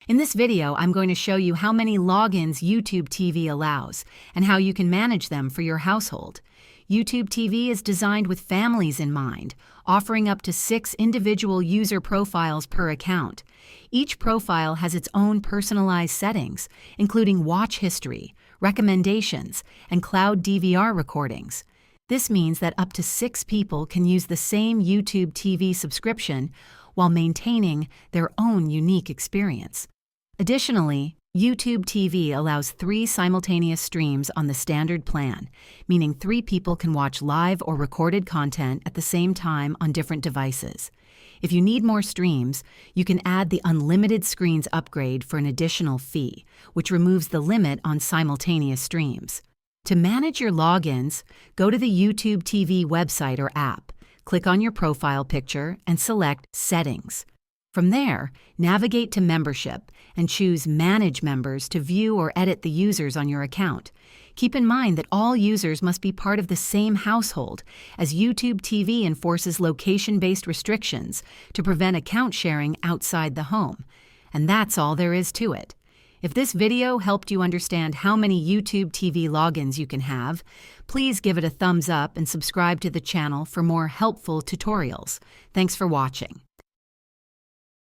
In this video, I'm going to show you how many logins YouTube TV allows and how you can manage them for your household. YouTube TV is designed with families in mind, offering up to 6 individual user profiles per account. Each profile has its own personalized settings, including watch history, recommendations, and cloud DVR recordings. This means that up to 6 people can use the same YouTube TV subscription while maintaining their own unique experience. Additionally, YouTube TV allows 3 simultaneous streams on the standard plan, meaning 3 people can watch live or recorded content at the same time on different devices. If you need more streams, you can add the Unlimited Screens upgrade for an additional fee, which removes the limit on simultaneous streams. To manage your logins, go to the YouTube TV website or app, click on your profile picture, and select Settings. From there, navigate to Membership and choose Manage Members to view or edit the users on your account. Keep in mind that all users must be part of the same household, as YouTube TV enforces location-based restrictions to prevent account sharing outside the home. And that's all there is to it. If this video helped you understand how many YouTube TV logins you can have, please give it a thumbs up and subscribe to the channel for more helpful tutorials. Thanks for watching.